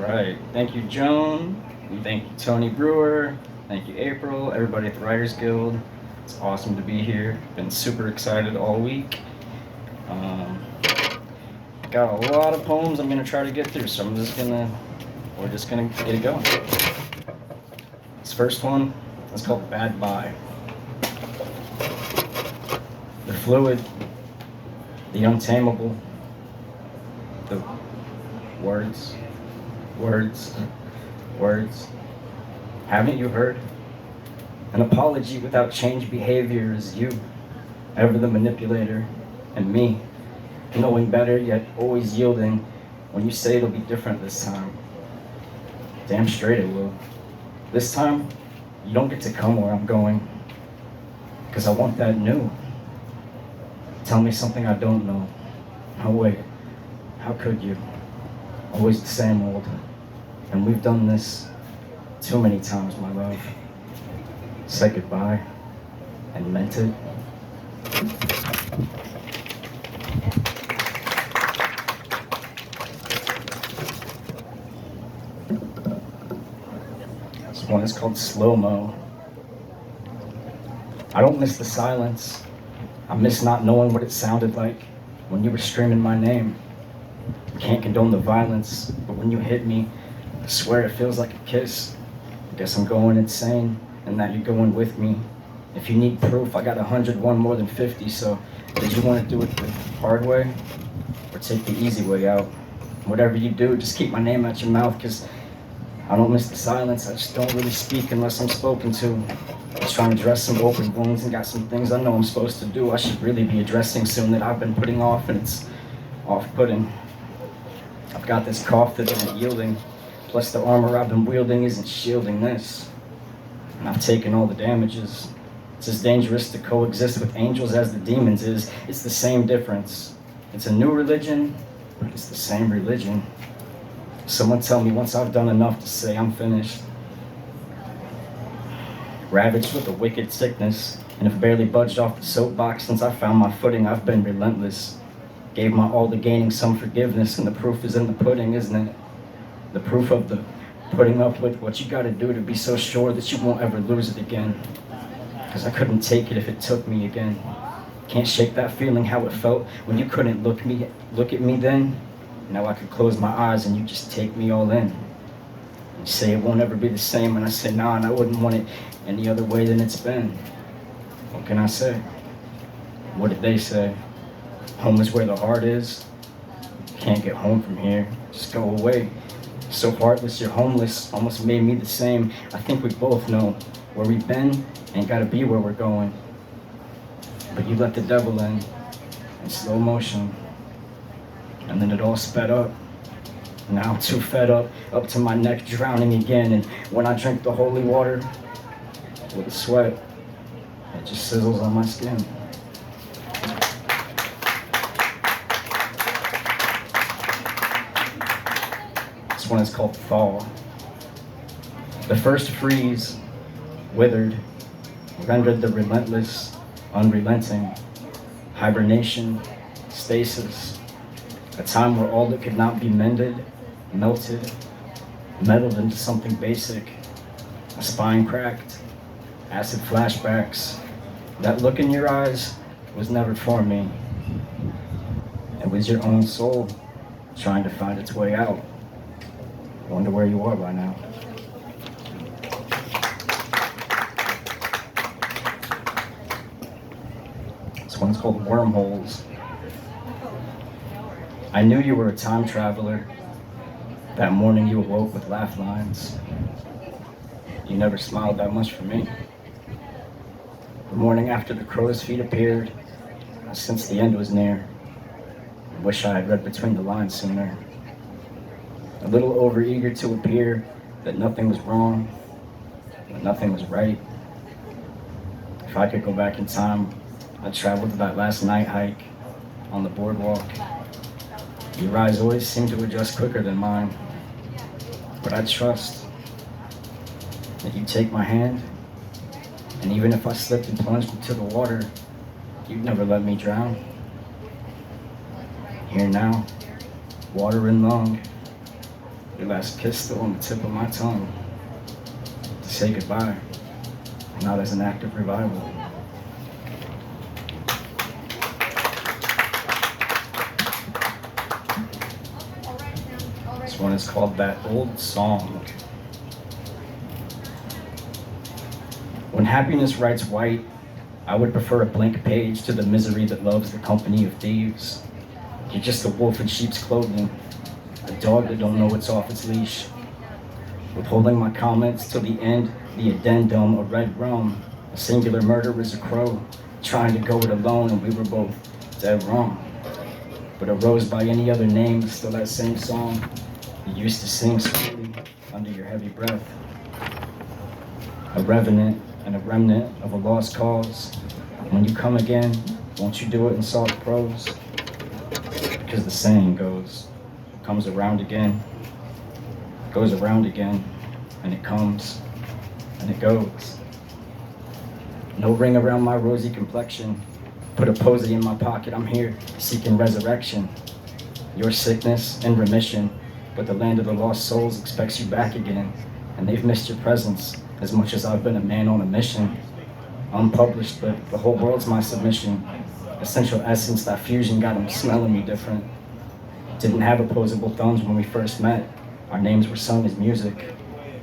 right. Thank you, Joan. And thank you, Tony Brewer. Thank you, April. Everybody at the Writers Guild. It's awesome to be here. Been super excited all week. Um, got a lot of poems I'm gonna try to get through, so we're just gonna get it going. This first one is called Bad Bye. The fluid, the untamable, the words, words, words. Haven't you heard? An apology without change behavior is you, ever the manipulator, and me, knowing better yet always yielding when you say it'll be different this time. Damn straight it will. This time, you don't get to come where I'm going, because I want that new. Tell me something I don't know. No, wait, how could you? Always the same old. And we've done this too many times, my love. Said goodbye and meant it. This one is called Slow Mo. I don't miss the silence. I miss not knowing what it sounded like when you were screaming my name. Can't condone the violence, but when you hit me, I swear it feels like a kiss. I guess I'm going insane, and that you're going with me. If you need proof, I got 101 more than 50, so did you want to do it the hard way, or take the easy way out? Whatever you do, just keep my name out your mouth, because I don't miss the silence. I just don't really speak unless I'm spoken to. I was trying to dress some open wounds and got some things I know I'm supposed to do. I should really be addressing soon that I've been putting off, and it's off-putting. I've got this cough that isn't yielding, plus the armor I've been wielding isn't shielding this. And I've taken all the damages. It's as dangerous to coexist with angels as the demons is. It's the same difference. It's a new religion, but it's the same religion. Someone tell me once I've done enough to say I'm finished. Ravaged with a wicked sickness, and have barely budged off the soapbox since I found my footing. I've been relentless. Gave my all to gaining some forgiveness, and the proof is in the pudding, isn't it? The proof of the putting up with what you gotta do to be so sure that you won't ever lose it again. Cause I couldn't take it if it took me again. Can't shake that feeling how it felt when you couldn't look at me then. Now I could close my eyes and you just take me all in. You say it won't ever be the same, and I say nah, and I wouldn't want it any other way than it's been. What can I say? What did they say? Home is where the heart is. Can't get home from here, just go away. So heartless, you're homeless, almost made me the same. I think we both know where we've been ain't gotta be where we're going. But you let the devil in slow motion, and then it all sped up. Now I'm too fed up to my neck, drowning again. And when I drink the holy water, with the sweat, it just sizzles on my skin. This one is called Thaw. The first freeze, withered, rendered the relentless, unrelenting, hibernation, stasis, a time where all that could not be mended, melted, meddled into something basic, a spine cracked, acid flashbacks. That look in your eyes was never for me. It was your own soul trying to find its way out. I wonder where you are by now. This one's called Wormholes. I knew you were a time traveler. That morning you awoke with laugh lines. You never smiled that much for me. The morning after the crow's feet appeared, I sensed the end was near. I wish I had read between the lines sooner. A little overeager to appear that nothing was wrong, that nothing was right. If I could go back in time, I'd travel to that last night hike on the boardwalk. Your eyes always seem to adjust quicker than mine, but I trust that you'd take my hand, and even if I slipped and plunged into the water, you'd never let me drown. Here now, water in lung, Your last kiss still on the tip of my tongue. To say goodbye, not as an act of revival. This one is called That Old Song. When happiness writes white, I would prefer a blank page to the misery that loves the company of thieves. You're just a wolf in sheep's clothing, a dog that don't know what's off its leash. Withholding my comments till the end, the addendum, a red rum. A singular murder is a crow, trying to go it alone, and we were both dead wrong. But a rose by any other name is still that same song you used to sing slowly under your heavy breath. A revenant and a remnant of a lost cause. When you come again, won't you do it in soft prose? Because the saying goes, it comes around again, goes around again, and it comes, and it goes. No ring around my rosy complexion. Put a posy in my pocket, I'm here seeking resurrection. Your sickness in remission, but the land of the lost souls expects you back again, and they've missed your presence as much as I've been a man on a mission. Unpublished, but the whole world's my submission. Essential essence, that fusion got them smelling me different. Didn't have opposable thumbs when we first met. Our names were sung as music.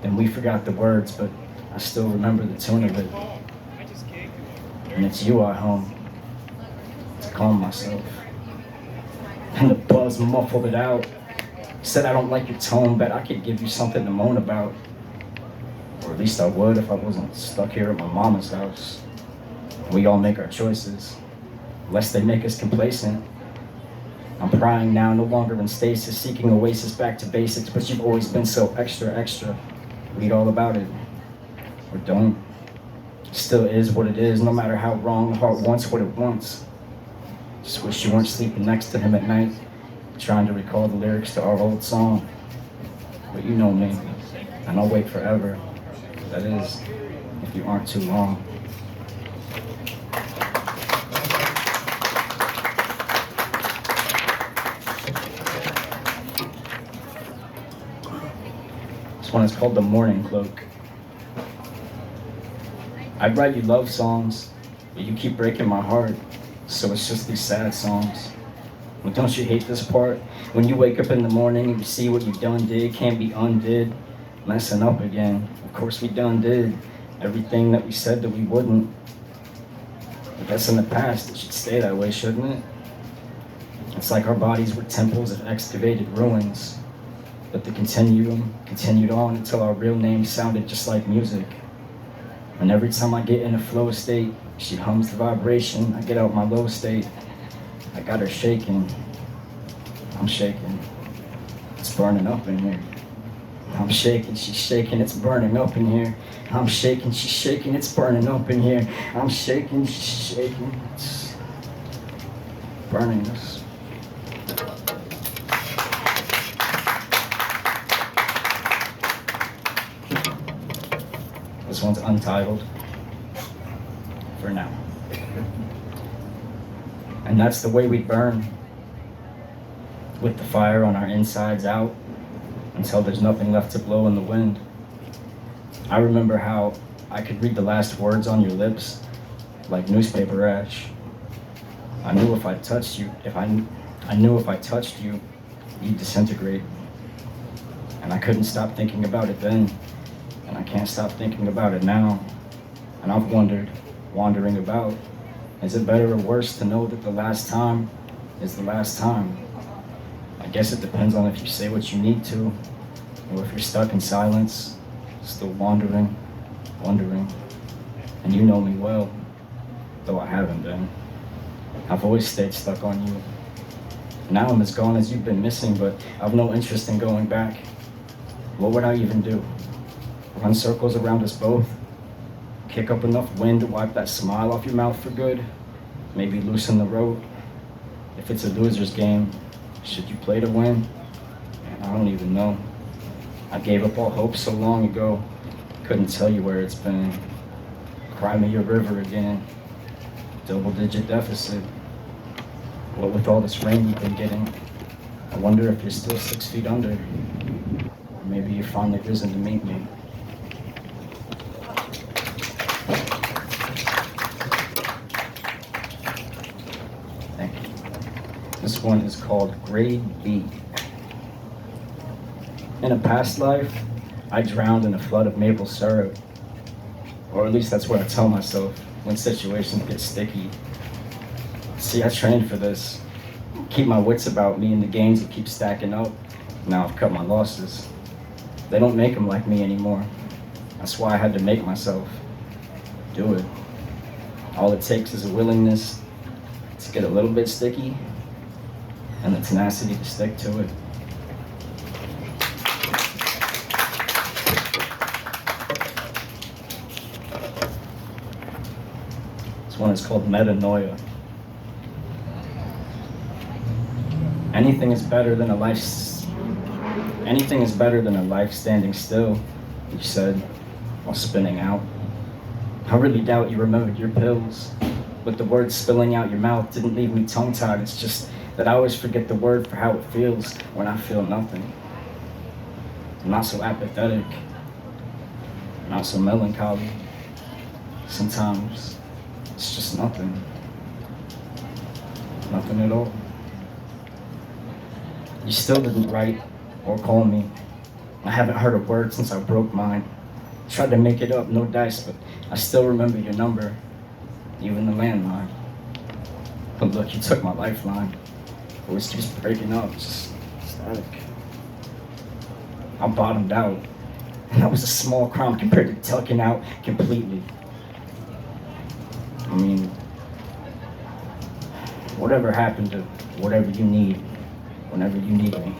Then we forgot the words, but I still remember the tune of it. And it's you I hum to calm myself. And the buzz muffled it out. Said I don't like your tone, bet I could give you something to moan about. Or at least I would if I wasn't stuck here at my mama's house. We all make our choices, lest they make us complacent. I'm prying now, no longer in stasis, seeking oasis back to basics, but you've always been so extra, extra. Read all about it, or don't. Still is what it is, no matter how wrong the heart wants what it wants. Just wish you weren't sleeping next to him at night, trying to recall the lyrics to our old song. But you know me, and I'll wait forever. That is, if you aren't too long. This one is called The Morning Cloak. I'd write you love songs, but you keep breaking my heart, so it's just these sad songs. Well, don't you hate this part? When you wake up in the morning and you see what you done did, can't be undid, messing up again. Of course we done did everything that we said that we wouldn't. But that's in the past, it should stay that way, shouldn't it? It's like our bodies were temples of excavated ruins, but the continuum continued on until our real names sounded just like music. And every time I get in a flow state, she hums the vibration, I get out my low state. I got her shaking, I'm shaking, it's burning up in here. I'm shaking, she's shaking, it's burning up in here. I'm shaking, she's shaking, it's burning up in here. I'm shaking, she's shaking, it's burning us. This one's untitled, for now. And that's the way we burn, with the fire on our insides out, until there's nothing left to blow in the wind. I remember how I could read the last words on your lips like newspaper ash. I knew if I touched you, I knew if I touched you, you'd disintegrate. And I couldn't stop thinking about it then, and I can't stop thinking about it now. And I've wondered, wandering about, is it better or worse to know that the last time is the last time? I guess it depends on if you say what you need to, or if you're stuck in silence, still wandering, wondering. And you know me well, though I haven't been. I've always stayed stuck on you. Now I'm as gone as you've been missing, but I've no interest in going back. What would I even do? Run circles around us both? Kick up enough wind to wipe that smile off your mouth for good? Maybe loosen the rope? If it's a loser's game, should you play to win? I don't even know. I gave up all hope so long ago, couldn't tell you where it's been. Cry me a river again, double-digit deficit. What with all this rain you've been getting, I wonder if you're still 6 feet under. Maybe you're finally risen to meet me. Thank you. This one is called Grade B. In a past life, I drowned in a flood of maple syrup. Or at least that's what I tell myself when situations get sticky. See, I trained for this. Keep my wits about me and the gains that keep stacking up. Now I've cut my losses. They don't make them like me anymore. That's why I had to make myself do it. All it takes is a willingness to get a little bit sticky and the tenacity to stick to it. This one is called metanoia. Anything is better than a life standing still, you said, while spinning out. I really doubt you remembered your pills, but the words spilling out your mouth didn't leave me tongue-tied. It's just that I always forget the word for how it feels when I feel nothing. I'm not so apathetic, not so melancholy. Sometimes it's just nothing. Nothing at all. You still didn't write or call me. I haven't heard a word since I broke mine. Tried to make it up, no dice, but I still remember your number, even the landline. But look, you took my lifeline. Voice keeps breaking up, just static. I bottomed out, and that was a small crime compared to ducking out completely. I mean, whatever happened to whatever you need, whenever you need me.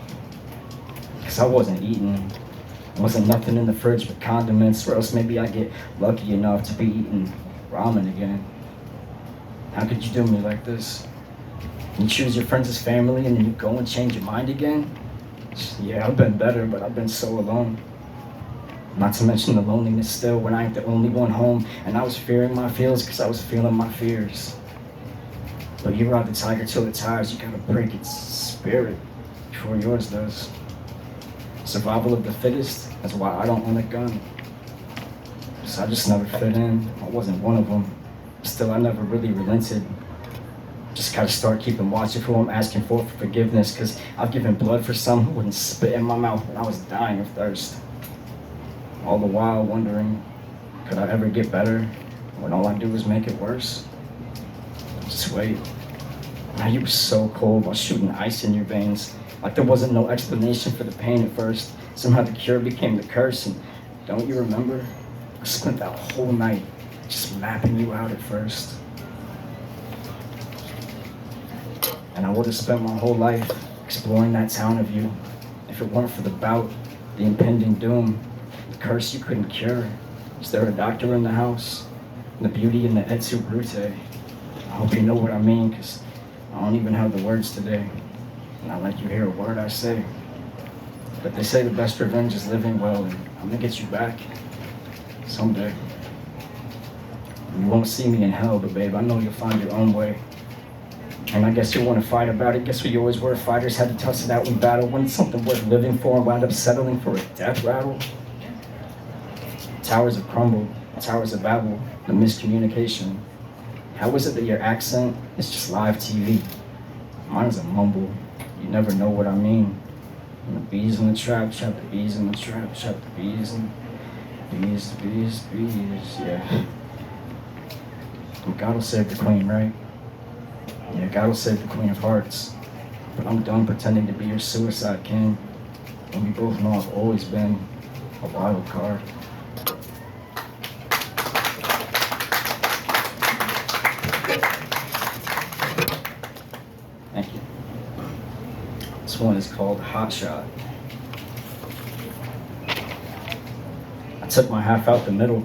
Because I wasn't eating. There wasn't nothing in the fridge but condiments, or else maybe I'd get lucky enough to be eating ramen again. How could you do me like this? You choose your friends as family and then you go and change your mind again? Yeah, I've been better, but I've been so alone. Not to mention the loneliness still when I ain't the only one home, and I was fearing my feels because I was feeling my fears. But you ride the tiger till it tires, you gotta break its spirit before yours does. Survival of the fittest, that's why I don't own a gun. So I just never fit in, I wasn't one of them. Still, I never really relented. Just gotta start keeping watch of who I'm asking for forgiveness, cause I've given blood for some who wouldn't spit in my mouth when I was dying of thirst. All the while wondering, could I ever get better when all I do is make it worse? Just wait. Now you were so cold while shooting ice in your veins. Like there wasn't no explanation for the pain at first. Somehow the cure became the curse, and don't you remember? I spent that whole night just mapping you out at first. And I would have spent my whole life exploring that town of you if it weren't for the bout, the impending doom, the curse you couldn't cure. Is there a doctor in the house? The beauty in the et tu brute. I hope you know what I mean, because I don't even have the words today. Not like you hear a word I say. But they say the best revenge is living well, and I'm gonna get you back someday. You won't see me in hell, but babe, I know you'll find your own way. And I guess you'll want to fight about it. Guess we always were. Fighters had to tough it out in battle. When something worth living for and wound up settling for a death rattle. Towers have crumbled. Towers of Babel. The miscommunication. How is it that your accent is just live TV? Mine's a mumble. You never know what I mean. And the bees in the trap, trap the bees in the trap, trap the bees and bees, yeah. And God will save the queen, right? Yeah, God will save the Queen of Hearts. But I'm done pretending to be your suicide king. And we both know I've always been a wild card. Thank you. This one is called Hot Shot. I took my half out the middle.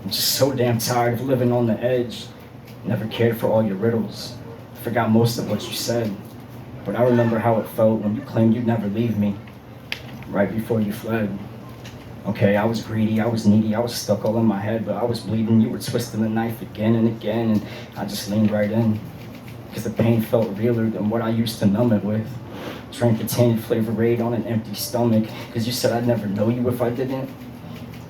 I'm just so damn tired of living on the edge. Never cared for all your riddles. Forgot most of what you said, but I remember how it felt when you claimed you'd never leave me, right before you fled. Okay, I was greedy, I was needy, I was stuck all in my head, but I was bleeding, you were twisting the knife again and again, and I just leaned right in, because the pain felt realer than what I used to numb it with. Drank a tainted flavor aid on an empty stomach, cause you said I'd never know you if I didn't.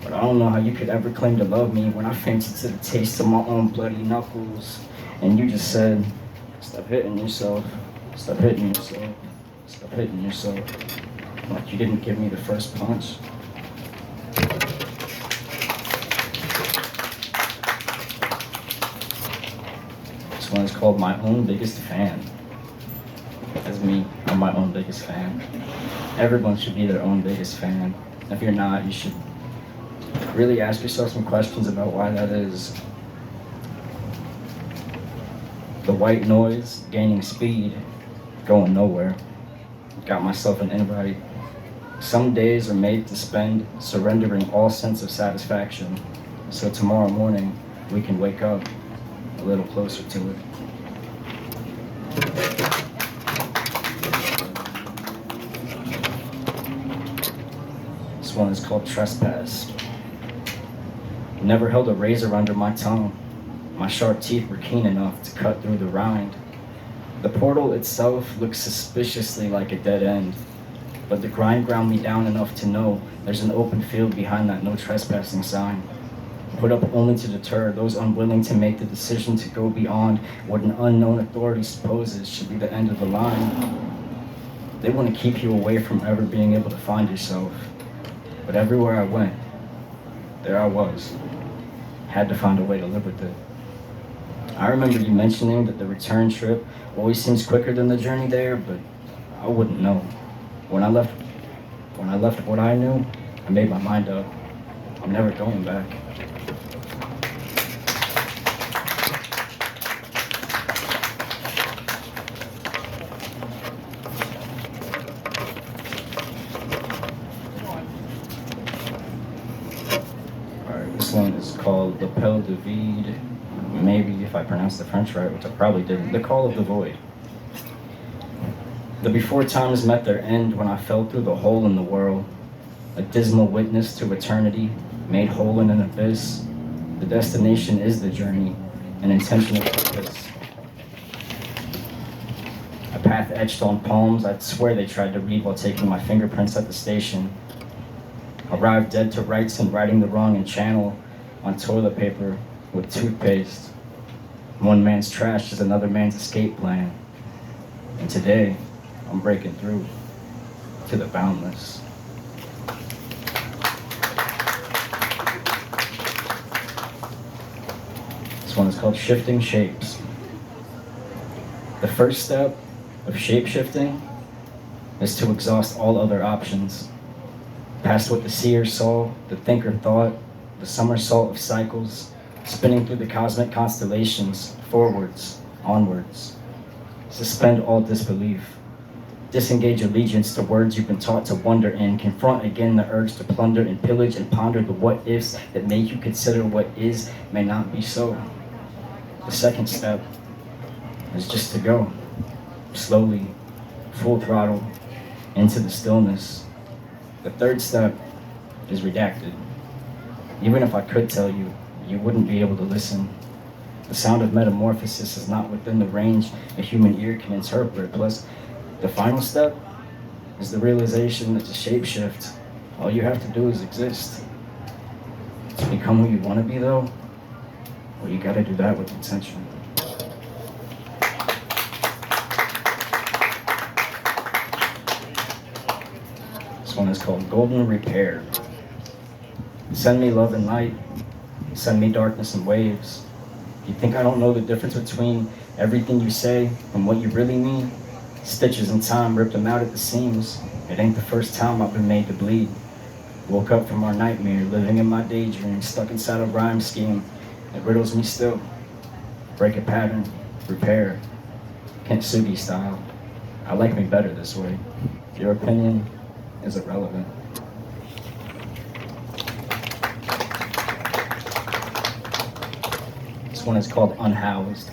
But I don't know how you could ever claim to love me when I fainted to the taste of my own bloody knuckles. And you just said, stop hitting yourself, stop hitting yourself, stop hitting yourself. Like you didn't give me the first punch. This one is called My Own Biggest Fan. That's me, I'm my own biggest fan. Everyone should be their own biggest fan. If you're not, you should really ask yourself some questions about why that is. The white noise, gaining speed, going nowhere. Got myself an invite. Some days are made to spend surrendering all sense of satisfaction, so tomorrow morning we can wake up a little closer to it. This one is called Trespass. Never held a razor under my tongue. My sharp teeth were keen enough to cut through the rind. The portal itself looks suspiciously like a dead end, but the grind ground me down enough to know there's an open field behind that no trespassing sign, put up only to deter those unwilling to make the decision to go beyond what an unknown authority supposes should be the end of the line. They want to keep you away from ever being able to find yourself, but everywhere I went, there I was. Had to find a way to live with it. I remember you mentioning that the return trip always seems quicker than the journey there, but I wouldn't know. When I left what I knew, I made my mind up. I'm never going back. Alright, this one is called L'Appel de Vide. Maybe if I pronounced the French right, which I probably didn't. The Call of the Void. The before times met their end when I fell through the hole in the world, a dismal witness to eternity, made whole in an abyss. The destination is the journey, an intentional purpose. A path etched on palms I'd swear they tried to read while taking my fingerprints at the station. Arrived dead to rights and righting the wrong in channel on toilet paper with toothpaste. One man's trash is another man's escape plan. And today, I'm breaking through to the boundless. This one is called Shifting Shapes. The first step of shape shifting is to exhaust all other options. Past what the seer saw, the thinker thought, the somersault of cycles, spinning through the cosmic constellations, forwards, onwards. Suspend all disbelief. Disengage allegiance to words you've been taught to wonder in. Confront again the urge to plunder and pillage and ponder the what-ifs that make you consider what is may not be so. The second step is just to go, slowly, full throttle, into the stillness. The third step is redacted. Even if I could tell you, you wouldn't be able to listen. The sound of metamorphosis is not within the range a human ear can interpret. Plus, the final step is the realization that to shapeshift, all you have to do is exist. To become who you want to be, though, well, you gotta do that with intention. This one is called Golden Repair. Send me love and light. Send me darkness and waves. You think I don't know the difference between everything you say and what you really mean? Stitches in time ripped them out at the seams. It ain't the first time I've been made to bleed. Woke up from our nightmare, living in my daydream, stuck inside a rhyme scheme. It riddles me still. Break a pattern, repair. Kintsugi style. I like me better this way. Your opinion is irrelevant. This one is called Unhoused.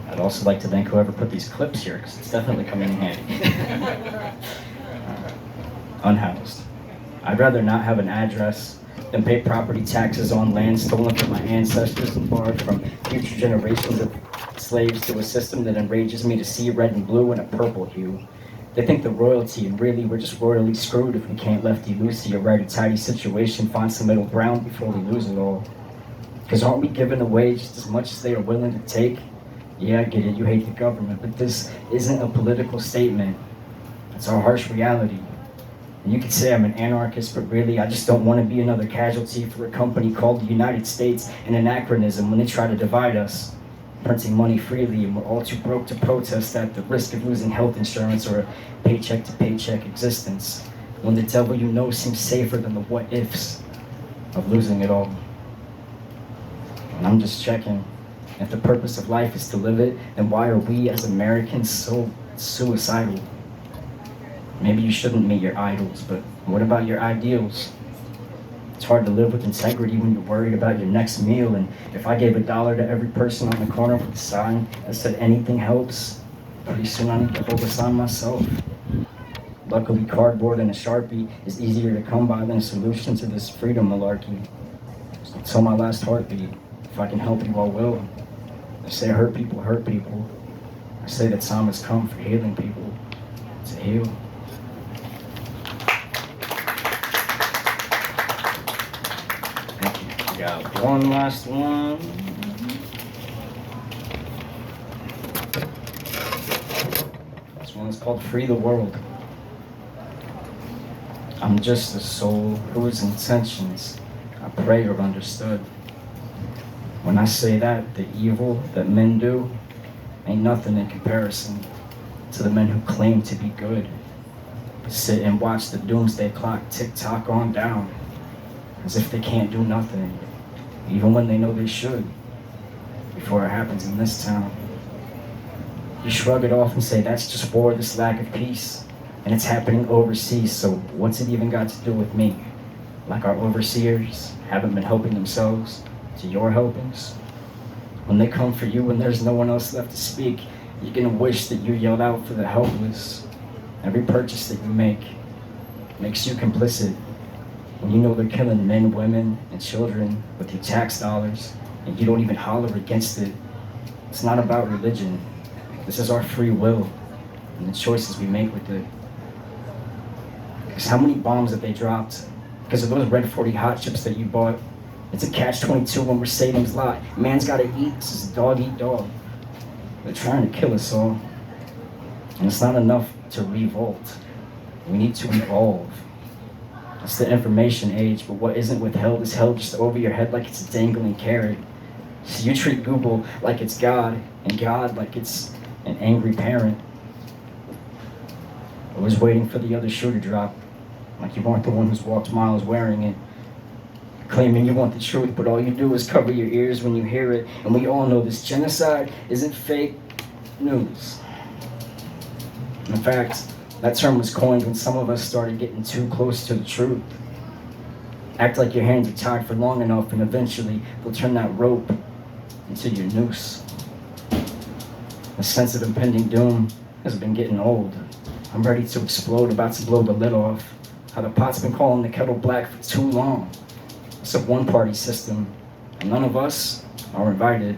I'd also like to thank whoever put these clips here, because it's definitely coming in handy. Unhoused. I'd rather not have an address than pay property taxes on land stolen from my ancestors and borrowed from future generations of slaves to a system that enrages me to see red and blue and a purple hue. They think the royalty, and really we're just royally screwed if we can't lefty-loosey a righty-tighty situation, find some middle ground before we lose it all. Because aren't we giving away just as much as they are willing to take? Yeah, I get it, you hate the government, but this isn't a political statement. It's our harsh reality. And you could say I'm an anarchist, but really I just don't want to be another casualty for a company called the United States, an anachronism when they try to divide us. Printing money freely, and we're all too broke to protest at the risk of losing health insurance or a paycheck-to-paycheck existence, when the devil you know seems safer than the what-ifs of losing it all. And I'm just checking. If the purpose of life is to live it, then why are we as Americans so suicidal? Maybe you shouldn't meet your idols, but what about your ideals? It's hard to live with integrity when you're worried about your next meal, and if I gave $1 to every person on the corner with a sign that said anything helps, pretty soon I need to hold a sign myself. Luckily, cardboard and a Sharpie is easier to come by than a solution to this freedom malarkey. So until my last heartbeat, if I can help you, I will. They say hurt people. I say that time has come for healing people to heal. Got one last one. This one's called Free the World. I'm just a soul whose intentions I pray are understood. When I say that, the evil that men do ain't nothing in comparison to the men who claim to be good. Sit and watch the doomsday clock tick-tock on down, as if they can't do nothing, even when they know they should, before it happens in this town. You shrug it off and say, that's just war, this lack of peace, and it's happening overseas, so what's it even got to do with me? Like our overseers haven't been helping themselves to your helpings? When they come for you and there's no one else left to speak, you're gonna wish that you yelled out for the helpless. Every purchase that you make makes you complicit. When you know they're killing men, women, and children with your tax dollars, and you don't even holler against it. It's not about religion. This is our free will and the choices we make with it. Because how many bombs have they dropped? Because of those red 40 hot chips that you bought. It's a catch-22 when we're Satan's lot. Man's gotta eat, this is dog eat dog. They're trying to kill us all. And it's not enough to revolt. We need to evolve. It's the information age, but what isn't withheld is held just over your head like it's a dangling carrot. So you treat Google like it's God, and God like it's an angry parent. Always waiting for the other shoe to drop, like you aren't the one who's walked miles wearing it. Claiming you want the truth, but all you do is cover your ears when you hear it. And we all know this genocide isn't fake news. In fact, that term was coined when some of us started getting too close to the truth. Act like your hands are tied for long enough, and eventually they'll turn that rope into your noose. The sense of impending doom has been getting old. I'm ready to explode, about to blow the lid off. How the pot's been calling the kettle black for too long. It's a one-party system, and none of us are invited.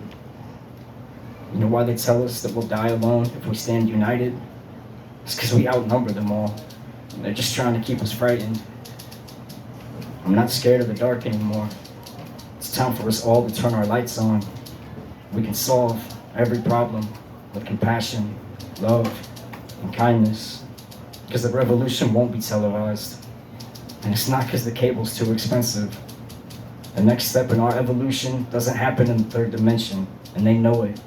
You know why they tell us that we'll die alone if we stand united? It's because we outnumber them all. And they're just trying to keep us frightened. I'm not scared of the dark anymore. It's time for us all to turn our lights on. We can solve every problem with compassion, love, and kindness. Because the revolution won't be televised. And it's not because the cable's too expensive. The next step in our evolution doesn't happen in the third dimension, and they know it.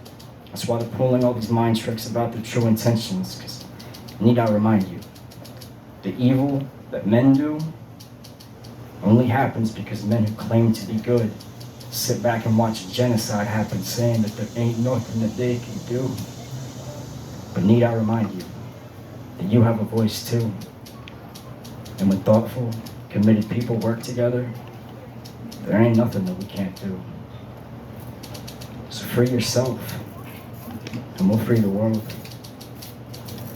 That's why they're pulling all these mind tricks about their true intentions, because need I remind you, the evil that men do only happens because men who claim to be good sit back and watch genocide happen, saying that there ain't nothing that they can do. But need I remind you that you have a voice too. And when thoughtful, committed people work together, there ain't nothing that we can't do. So free yourself, and we'll free the world.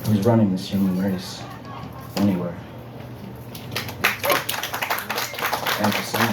Who's running this human race? Anywhere. Thank you so much.